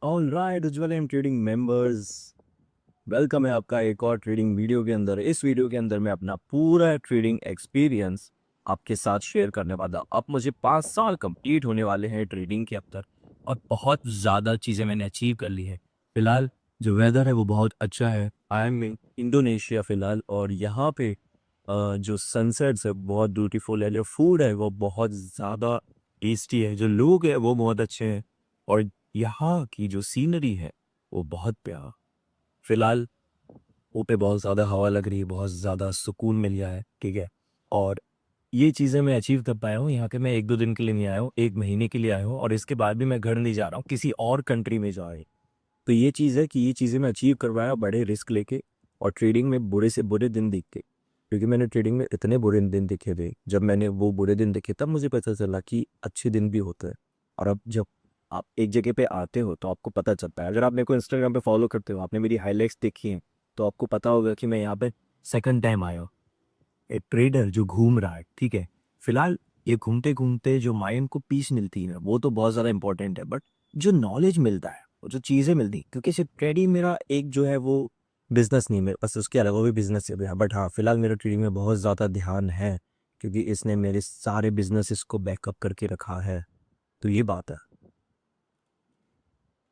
All right उज्ज्वल M trading members, welcome है आपका एक और ट्रेडिंग वीडियो के अंदर। इस वीडियो के अंदर मैं अपना पूरा ट्रेडिंग एक्सपीरियंस आपके साथ शेयर करने वाला। अब मुझे 5 साल कंप्लीट होने वाले हैं ट्रेडिंग के अंदर और बहुत ज़्यादा चीज़ें मैंने अचीव कर ली है। फिलहाल जो वेदर है वो बहुत अच्छा है। आई एम इन इंडोनेशिया फिलहाल, और यहाँ पे जो सनसेट्स है बहुत ब्यूटीफुल है, जो फूड है वो बहुत ज़्यादा टेस्टी है, जो लोग हैं वो बहुत अच्छे हैं, और यहाँ की जो सीनरी है वो बहुत प्यारा। फिलहाल ऊपर बहुत ज़्यादा हवा लग रही है, बहुत ज़्यादा सुकून मिल गया है, ठीक है। और ये चीज़ें मैं अचीव कर पाया हूँ। यहाँ के मैं 1-2 दिन के लिए नहीं आया हूँ, 1 महीने के लिए आया हूँ, और इसके बाद भी मैं घर नहीं जा रहा हूँ, किसी और कंट्री में जा रही हूँ। तो ये चीज़ है कि ये चीज़ें मैं अचीव करवाया बड़े रिस्क लेके, और ट्रेडिंग में बुरे से बुरे दिन दिखे, क्योंकि मैंने ट्रेडिंग में इतने बुरे दिन देखे थे। जब मैंने वो बुरे दिन देखे तब मुझे पता चला कि अच्छे दिन भी होते हैं। और अब जब आप एक जगह पे आते हो तो आपको पता चलता है। अगर आप मेरे को इंस्टाग्राम पे फॉलो करते हो, आपने मेरी हाईलाइट्स देखी हैं, तो आपको पता होगा कि मैं यहाँ पे सेकंड टाइम आया हूँ। एक ट्रेडर जो घूम रहा है, ठीक है। फिलहाल ये घूमते घूमते जो माइंड को पीस मिलती है वो तो बहुत ज़्यादा इंपॉर्टेंट है, बट जो नॉलेज मिलता है वो जो चीज़ें मिलती हैं, क्योंकि सिर्फ ट्रेडिंग मेरा एक जो है वो बिजनेस नहीं है मेरे पास, उसके अलावा भी बिजनेस है। बट हाँ, फिलहाल मेरा ट्रेडिंग में बहुत ज़्यादा ध्यान है, क्योंकि इसने मेरे सारे बिजनेसेस को बैकअप करके रखा है। तो ये बात है।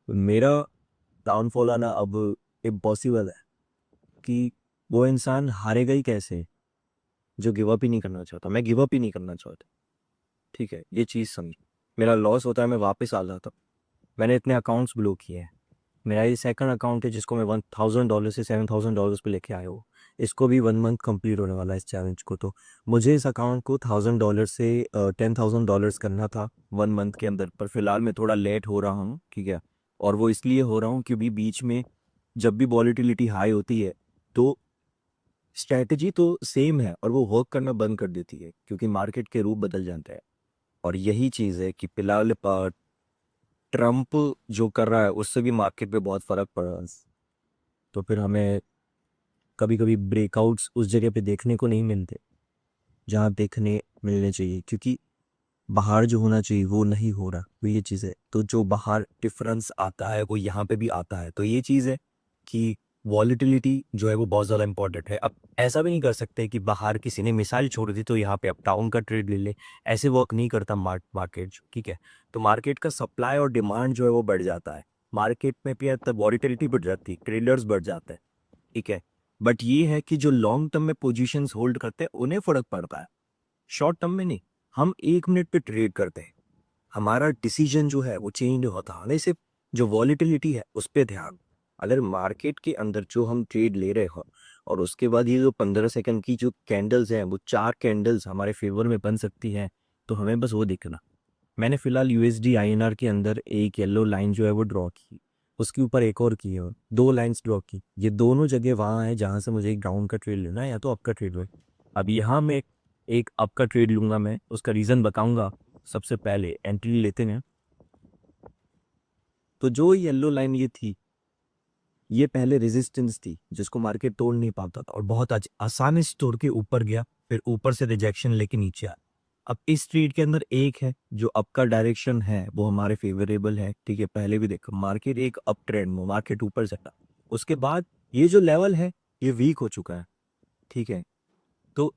मेरा डाउनफॉल आना अब इम्पॉसिबल है कि वो इंसान हारेगा ही कैसे जो गिव अप ही नहीं करना चाहता। मैं गिव अप ही नहीं करना चाहता, ठीक है। ये चीज़ समझ, मेरा लॉस होता है मैं वापस आ जाता हूँ। मैंने इतने अकाउंट्स ब्लॉक किए हैं। मेरा ये सेकंड अकाउंट है जिसको मैं $1000 से $7000 पे लेके आया हूँ। इसको भी 1 मंथ कंप्लीट होने वाला है इस चैलेंज को। तो मुझे इस अकाउंट को $1000 से $10,000 करना था 1 मंथ के अंदर, पर फिलहाल मैं थोड़ा लेट हो रहा हूँ, ठीक है। और वो इसलिए हो रहा हूँ क्योंकि बीच में जब भी वॉलीटिलिटी हाई होती है तो स्ट्रैटेजी तो सेम है और वो वर्क करना बंद कर देती है, क्योंकि मार्केट के रूप बदल जाते हैं। और यही चीज़ है कि फिलहाल ट्रम्प जो कर रहा है उससे भी मार्केट पे बहुत फर्क पड़ रहा है। तो फिर हमें कभी कभी ब्रेकआउट्स उस जगह पे देखने को नहीं मिलते जहाँ देखने मिलने चाहिए, क्योंकि बाहर जो होना चाहिए वो नहीं हो रहा। तो ये चीज़ है, तो जो बाहर डिफरेंस आता है वो यहाँ पे भी आता है। तो ये चीज़ है कि वॉलीटिलिटी जो है वो बहुत ज़्यादा इंपॉर्टेंट है। अब ऐसा भी नहीं कर सकते कि बाहर किसी ने मिसाइल छोड़ दी तो यहाँ पे अप डाउन का ट्रेड ले ले। ऐसे वर्क नहीं करता मार्केट, ठीक है। तो मार्केट का सप्लाई और डिमांड जो है वो बढ़ जाता है। मार्केट में भी तब वॉलीटिलिटी बढ़ जाती है, ट्रेडर्स बढ़ जाते हैं, ठीक है। बट ये है कि जो लॉन्ग टर्म में पोजीशंस होल्ड करते हैं उन्हें फर्क पड़ता है, शॉर्ट टर्म में नहीं। हम 1 मिनट पे ट्रेड करते हैं, हमारा डिसीजन जो है वो चेंज होता है। हमें सिर्फ जो वॉलीटिलिटी है उस पर ध्यान। अगर मार्केट के अंदर जो हम ट्रेड ले रहे हो और उसके बाद ये जो 15 सेकंड की जो कैंडल्स हैं वो 4 कैंडल्स हमारे फेवर में बन सकती हैं, तो हमें बस वो देखना। मैंने फिलहाल यूएसडी आईएनआर के अंदर एक येलो लाइन जो है वो ड्रॉ की, उसके ऊपर एक और की है, 2 लाइंस ड्रॉ की। ये दोनों जगह वहाँ है जहाँ से मुझे एक डाउन का ट्रेड लेना है या तो अप का ट्रेड हो। अब यहाँ मैं एक अप का ट्रेड लूंगा, मैं उसका रीज़न बताऊंगा। सबसे पहले एंट्री लेते हैं। तो जो येलो लाइन ये थी, ये पहले रेजिस्टेंस थी जिसको मार्केट तोड़ नहीं पाता था, और बहुत आसानी से तोड़ के ऊपर गया, फिर ऊपर से रिजेक्शन लेके नीचे आया। अब इस ट्रेड के अंदर एक है जो अप का डायरेक्शन है वो हमारे फेवरेबल है, ठीक है। पहले भी देखो मार्केट एक अप ट्रेंड में, मार्केट ऊपर चला, उसके बाद ये जो लेवल है ये वीक हो चुका है, ठीक है। तो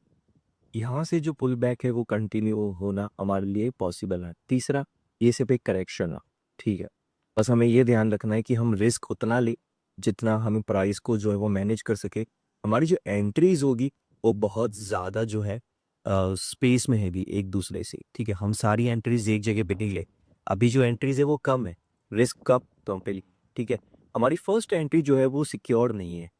यहाँ से जो पुल बैक है वो कंटिन्यू होना हमारे लिए पॉसिबल है। तीसरा, ये सिर्फ एक करेक्शन है, ठीक है। बस हमें ये ध्यान रखना है कि हम रिस्क उतना ले जितना हमें प्राइस को जो है वो मैनेज कर सके। हमारी जो एंट्रीज होगी वो बहुत ज़्यादा जो है स्पेस में है भी एक दूसरे से, ठीक है। हम सारी एंट्रीज एक जगह पे नहीं ले। अभी जो एंट्रीज है वो कम है, रिस्क कम तो पे, ठीक है। हमारी फर्स्ट एंट्री जो है वो सिक्योर नहीं है,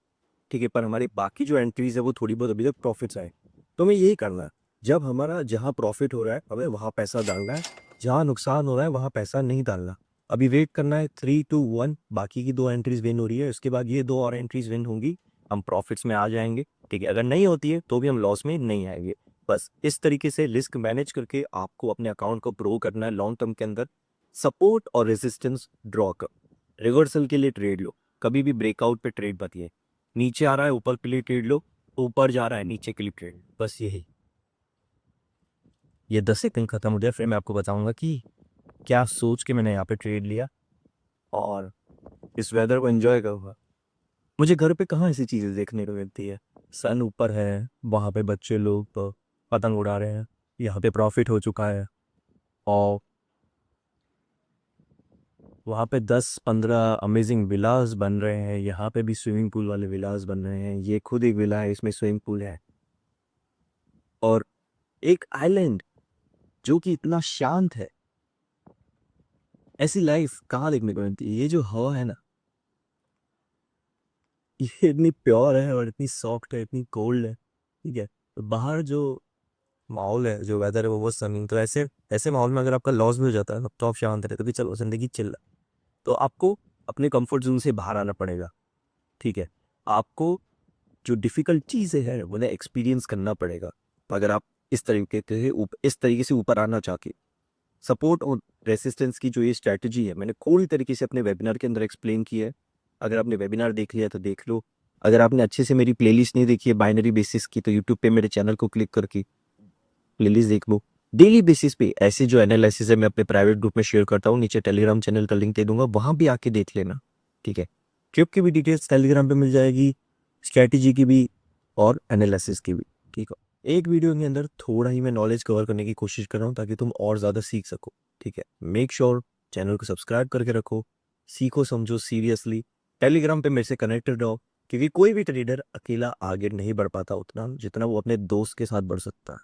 ठीक है, पर हमारी बाकी जो एंट्रीज है वो थोड़ी बहुत अभी तक प्रॉफिट्स आए। तो हमें यही करना है, जब हमारा जहाँ प्रॉफिट हो रहा है हमें वहाँ पैसा डालना है, जहाँ नुकसान हो रहा है वहाँ पैसा नहीं डालना। अभी वेट करना है 3-2-1, बाकी की 2 एंट्रीज विन हो रही है, उसके बाद ये 2 और एंट्रीज विन होंगी, हम प्रॉफिट्स में आ जाएंगे, ठीक है। अगर नहीं होती है तो भी हम लॉस में नहीं आएंगे। बस इस तरीके से रिस्क मैनेज करके आपको अपने अकाउंट को ग्रो करना है लॉन्ग टर्म के अंदर। सपोर्ट और रेजिस्टेंस ड्रॉ कर, रिवर्सल के लिए ट्रेड लो, कभी भी ब्रेकआउट पे ट्रेड मत लिए। नीचे आ रहा है ऊपर के लिए ट्रेड लो, ऊपर जा रहा है नीचे के लिए ट्रेड, बस यही। ये 10 सेकंड खत्म हो जाए फिर मैं आपको बताऊंगा कि क्या सोच के मैंने यहाँ पे ट्रेड लिया, और इस वेदर को एंजॉय करूँगा। मुझे घर पे कहाँ ऐसी चीज़ें देखने को मिलती है। सन ऊपर है, वहाँ पे बच्चे लोग पतंग उड़ा रहे हैं, यहाँ पे प्रॉफिट हो चुका है, और वहाँ पे 10-15 अमेजिंग विलास बन रहे हैं। यहाँ पे भी स्विमिंग पूल वाले विलास बन रहे हैं। ये खुद एक विला है, इसमें स्विमिंग पूल है। और एक आइलैंड जो कि इतना शांत है। ऐसी लाइफ कहाँ देखने को मिलती है। ये जो हवा है ना, ये इतनी प्योर है और इतनी सॉफ्ट है, इतनी कोल्ड है। ठीक है, तो बाहर जो माहौल है, जो वेदर है, वो बहुत सनी। तो ऐसे ऐसे माहौल में अगर आपका लॉस भी हो जाता है ना, तो आप शांत रहते हो कि चलो जिंदगी चिल है। तो आपको अपने कंफर्ट जोन से बाहर आना पड़ेगा। ठीक है, आपको जो डिफिकल्ट चीज़ें हैं उन्हें एक्सपीरियंस करना पड़ेगा। अगर आप इस तरीके से ऊपर आना चाहते। सपोर्ट और रेसिस्टेंस की जो ये स्ट्रैटेजी है, मैंने पूरी तरीके से अपने वेबिनार के अंदर एक्सप्लेन की है। अगर आपने वेबिनार देख लिया तो देख लो। अगर आपने अच्छे से मेरी प्लेलिस्ट नहीं देखी है बाइनरी बेसिस की, तो यूट्यूब पे मेरे चैनल को क्लिक करके प्लेलिस्ट देख लो। डेली बेसिस पे ऐसे जो एनालिसिस है मैं अपने प्राइवेट ग्रुप में शेयर करता हूँ। नीचे टेलीग्राम चैनल का लिंक दे दूंगा, वहां भी आके देख लेना। ठीक है, ट्रिप की भी डिटेल्स टेलीग्राम पे मिल जाएगी, स्ट्रैटेजी की भी और एनालिसिस की भी। ठीक है, एक वीडियो के अंदर थोड़ा ही मैं नॉलेज कवर करने की कोशिश कर रहा हूँ ताकि तुम और ज़्यादा सीख सको। ठीक है, मेक श्योर चैनल को सब्सक्राइब करके रखो। सीखो समझो सीरियसली। टेलीग्राम पे मेरे से कनेक्टेड रहो, क्योंकि कोई भी ट्रेडर अकेला आगे नहीं बढ़ पाता उतना जितना वो अपने दोस्त के साथ बढ़ सकता है।